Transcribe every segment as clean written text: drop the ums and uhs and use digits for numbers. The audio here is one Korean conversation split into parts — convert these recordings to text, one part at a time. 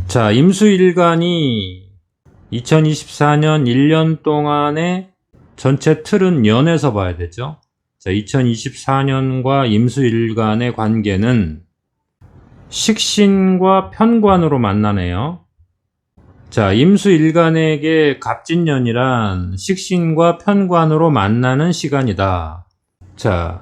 자, 임수일간이 2024년 1년 동안의 전체 틀은 연에서 봐야 되죠. 자, 2024년과 임수일간의 관계는 식신과 편관으로 만나네요. 자, 임수일간에게 갑진년이란 식신과 편관으로 만나는 시간이다. 자,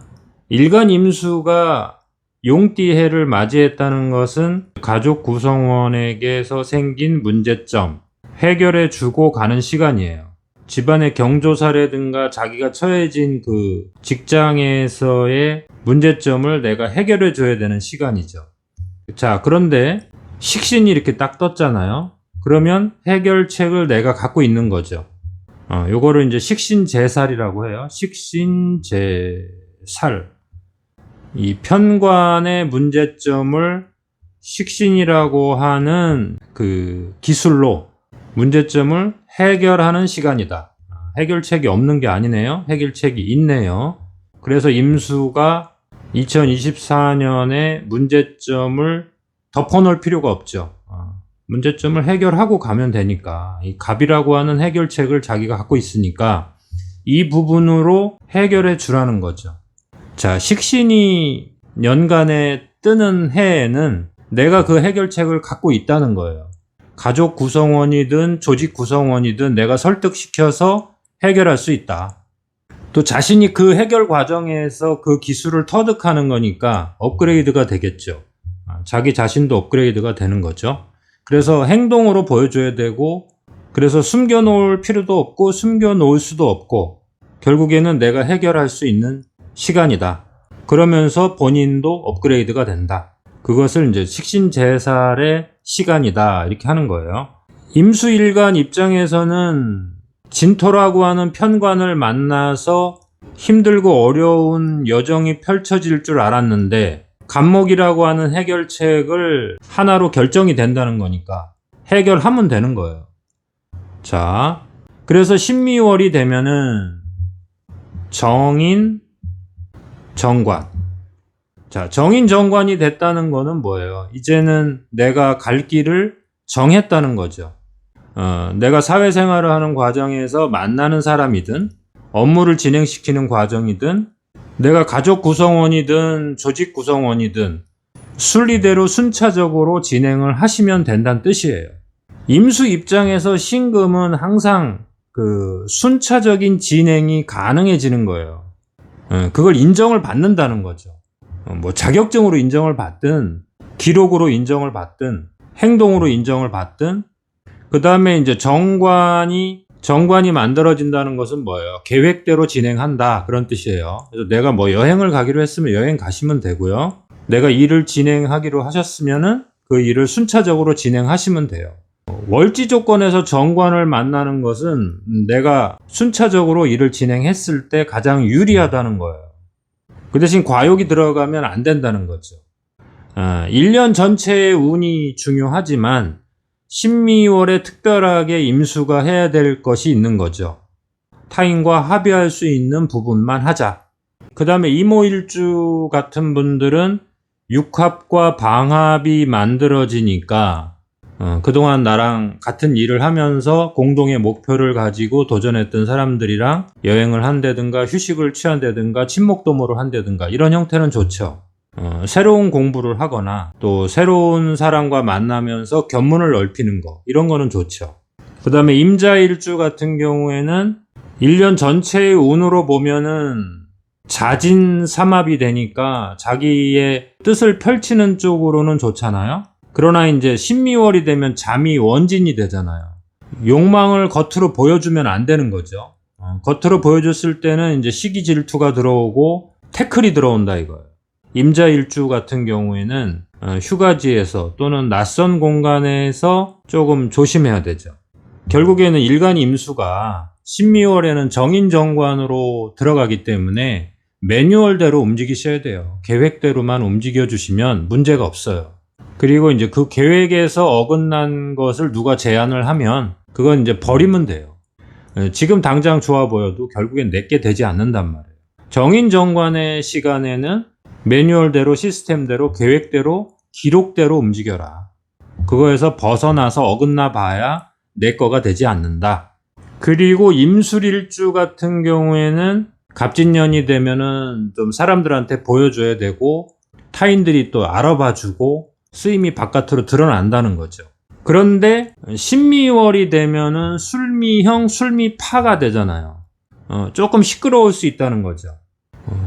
일간 임수가 용띠해를 맞이했다는 것은 가족 구성원에게서 생긴 문제점 해결해 주고 가는 시간이에요. 집안의 경조사라든가 자기가 처해진 그 직장에서의 문제점을 내가 해결해 줘야 되는 시간이죠. 자, 그런데 식신이 이렇게 딱 떴잖아요. 그러면 해결책을 내가 갖고 있는 거죠. 요거를 이제 식신제살이라고 해요. 식신제살. 이 편관의 문제점을 식신이라고 하는 그 기술로 문제점을 해결하는 시간이다. 해결책이 없는 게 아니네요. 해결책이 있네요. 그래서 임수가 2024년에 문제점을 덮어놓을 필요가 없죠. 문제점을 해결하고 가면 되니까 이 갑이라고 하는 해결책을 자기가 갖고 있으니까 이 부분으로 해결해 주라는 거죠. 자, 식신이 연간에 뜨는 해에는 내가 그 해결책을 갖고 있다는 거예요. 가족 구성원이든 조직 구성원이든 내가 설득시켜서 해결할 수 있다. 또 자신이 그 해결 과정에서 그 기술을 터득하는 거니까 업그레이드가 되겠죠. 자기 자신도 업그레이드가 되는 거죠. 그래서 행동으로 보여줘야 되고, 그래서 숨겨놓을 필요도 없고 숨겨놓을 수도 없고, 결국에는 내가 해결할 수 있는 시간이다. 그러면서 본인도 업그레이드가 된다. 그것을 이제 식신제살의 시간이다. 이렇게 하는 거예요. 임수일간 입장에서는 진토라고 하는 편관을 만나서 힘들고 어려운 여정이 펼쳐질 줄 알았는데 간목이라고 하는 해결책을 하나로 결정이 된다는 거니까 해결하면 되는 거예요. 자, 그래서 신미월이 되면은 정인, 정관. 자, 정인, 정관이 됐다는 거는 뭐예요? 이제는 내가 갈 길을 정했다는 거죠. 내가 사회생활을 하는 과정에서 만나는 사람이든 업무를 진행시키는 과정이든 내가 가족 구성원이든 조직 구성원이든 순리대로 순차적으로 진행을 하시면 된다는 뜻이에요. 임수 입장에서 신금은 항상 그 순차적인 진행이 가능해지는 거예요. 그걸 인정을 받는다는 거죠. 뭐 자격증으로 인정을 받든 기록으로 인정을 받든 행동으로 인정을 받든 그 다음에 이제 정관이 만들어진다는 것은 뭐예요? 계획대로 진행한다 그런 뜻이에요. 그래서 내가 뭐 여행을 가기로 했으면 여행 가시면 되고요. 내가 일을 진행하기로 하셨으면은 그 일을 순차적으로 진행하시면 돼요. 월지 조건에서 정관을 만나는 것은 내가 순차적으로 일을 진행했을 때 가장 유리하다는 거예요. 그 대신 과욕이 들어가면 안 된다는 거죠. 1년 전체의 운이 중요하지만 신미월에 특별하게 임수가 해야 될 것이 있는 거죠. 타인과 합의할 수 있는 부분만 하자. 그 다음에 이모일주 같은 분들은 육합과 방합이 만들어지니까 그동안 나랑 같은 일을 하면서 공동의 목표를 가지고 도전했던 사람들이랑 여행을 한다든가 휴식을 취한다든가 친목도모를 한다든가 이런 형태는 좋죠. 새로운 공부를 하거나 또 새로운 사람과 만나면서 견문을 넓히는 거 이런 거는 좋죠. 그 다음에 임자일주 같은 경우에는 1년 전체의 운으로 보면은 자진삼합이 되니까 자기의 뜻을 펼치는 쪽으로는 좋잖아요. 그러나 이제 신미월이 되면 잠이 원진이 되잖아요. 욕망을 겉으로 보여주면 안 되는 거죠. 겉으로 보여줬을 때는 이제 시기 질투가 들어오고 태클이 들어온다 이거예요. 임자일주 같은 경우에는 휴가지에서 또는 낯선 공간에서 조금 조심해야 되죠. 결국에는 일간 임수가 신미월에는 정인정관으로 들어가기 때문에 매뉴얼대로 움직이셔야 돼요. 계획대로만 움직여주시면 문제가 없어요. 그리고 이제 그 계획에서 어긋난 것을 누가 제안을 하면 그건 이제 버리면 돼요. 지금 당장 좋아 보여도 결국엔 내게 되지 않는단 말이에요. 정인정관의 시간에는 매뉴얼대로 시스템대로 계획대로 기록대로 움직여라. 그거에서 벗어나서 어긋나 봐야 내 거가 되지 않는다. 그리고 임술일주 같은 경우에는 갑진년이 되면은 좀 사람들한테 보여줘야 되고 타인들이 또 알아봐주고 쓰임이 바깥으로 드러난다는 거죠. 그런데 신미월이 되면은 술미형, 술미파가 되잖아요. 조금 시끄러울 수 있다는 거죠.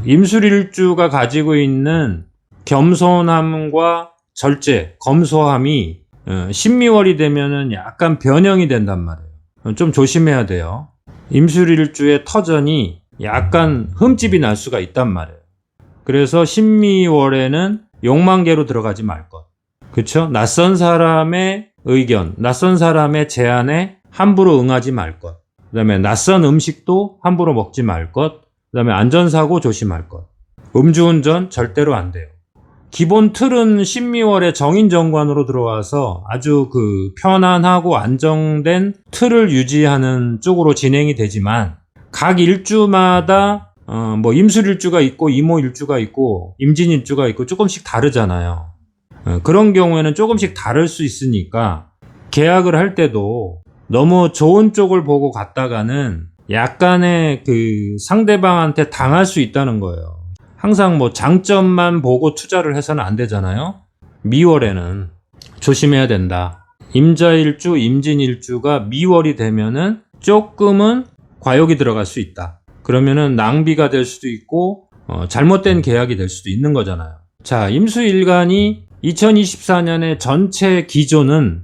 임술일주가 가지고 있는 겸손함과 절제, 검소함이 신미월이 되면은 약간 변형이 된단 말이에요. 좀 조심해야 돼요. 임술일주의 터전이 약간 흠집이 날 수가 있단 말이에요. 그래서 신미월에는 욕망계로 들어가지 말 것. 그쵸? 낯선 사람의 의견, 낯선 사람의 제안에 함부로 응하지 말 것. 그 다음에 낯선 음식도 함부로 먹지 말 것. 그 다음에 안전사고 조심할 것. 음주운전 절대로 안 돼요. 기본 틀은 신미월의 정인정관으로 들어와서 아주 편안하고 안정된 틀을 유지하는 쪽으로 진행이 되지만 각 일주마다 임술일주가 있고 이모일주가 있고 임진일주가 있고 조금씩 다르잖아요. 그런 경우에는 조금씩 다를 수 있으니까 계약을 할 때도 너무 좋은 쪽을 보고 갔다가는 약간의 상대방한테 당할 수 있다는 거예요. 항상 장점만 보고 투자를 해서는 안 되잖아요. 미월에는 조심해야 된다. 임자일주, 임진일주가 미월이 되면은 조금은 과욕이 들어갈 수 있다. 그러면은 낭비가 될 수도 있고 잘못된 계약이 될 수도 있는 거잖아요. 자, 임수일간이 2024년의 전체 기조는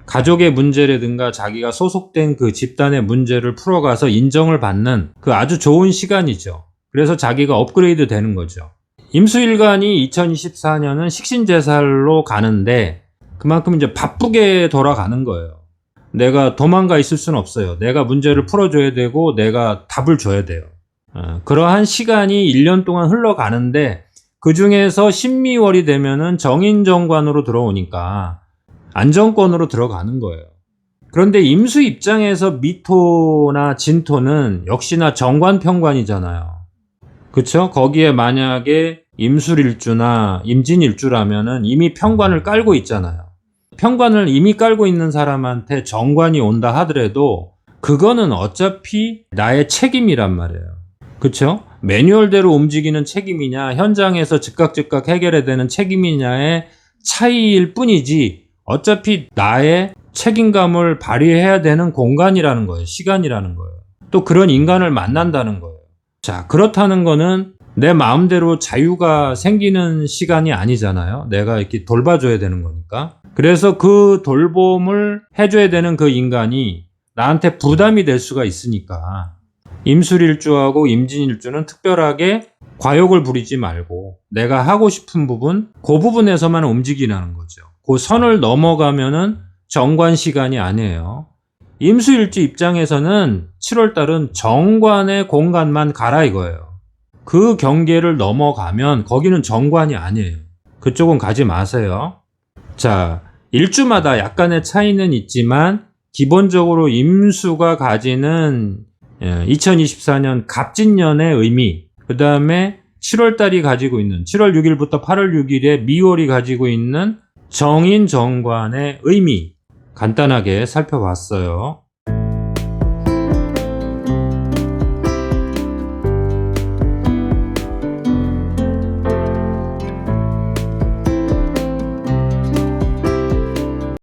가족의 문제라든가 자기가 소속된 그 집단의 문제를 풀어가서 인정을 받는 아주 좋은 시간이죠. 그래서 자기가 업그레이드 되는 거죠. 임수일간이 2024년은 식신제살로 가는데 그만큼 이제 바쁘게 돌아가는 거예요. 내가 도망가 있을 수는 없어요. 내가 문제를 풀어줘야 되고 내가 답을 줘야 돼요. 그러한 시간이 1년 동안 흘러가는데 그 중에서 신미월이 되면은 정인정관으로 들어오니까 안정권으로 들어가는 거예요. 그런데 임수 입장에서 미토나 진토는 역시나 정관평관이잖아요. 그쵸? 거기에 만약에 임술일주나 임진일주라면은 이미 평관을 깔고 있잖아요. 평관을 이미 깔고 있는 사람한테 정관이 온다 하더라도 그거는 어차피 나의 책임이란 말이에요. 그쵸? 매뉴얼대로 움직이는 책임이냐, 현장에서 즉각 해결해야 되는 책임이냐의 차이일 뿐이지 어차피 나의 책임감을 발휘해야 되는 공간이라는 거예요. 시간이라는 거예요. 또 그런 인간을 만난다는 거예요. 자, 그렇다는 거는 내 마음대로 자유가 생기는 시간이 아니잖아요. 내가 이렇게 돌봐줘야 되는 거니까. 그래서 그 돌봄을 해줘야 되는 그 인간이 나한테 부담이 될 수가 있으니까 임술일주하고 임진일주는 특별하게 과욕을 부리지 말고 내가 하고 싶은 부분, 그 부분에서만 움직이라는 거죠. 그 선을 넘어가면은 정관 시간이 아니에요. 임수일주 입장에서는 7월달은 정관의 공간만 가라 이거예요. 그 경계를 넘어가면 거기는 정관이 아니에요. 그쪽은 가지 마세요. 자, 일주마다 약간의 차이는 있지만 기본적으로 임수가 가지는 2024년 갑진년의 의미, 그 다음에 7월달이 가지고 있는 7월 6일부터 8월 6일에 미월이 가지고 있는 정인정관의 의미 간단하게 살펴봤어요.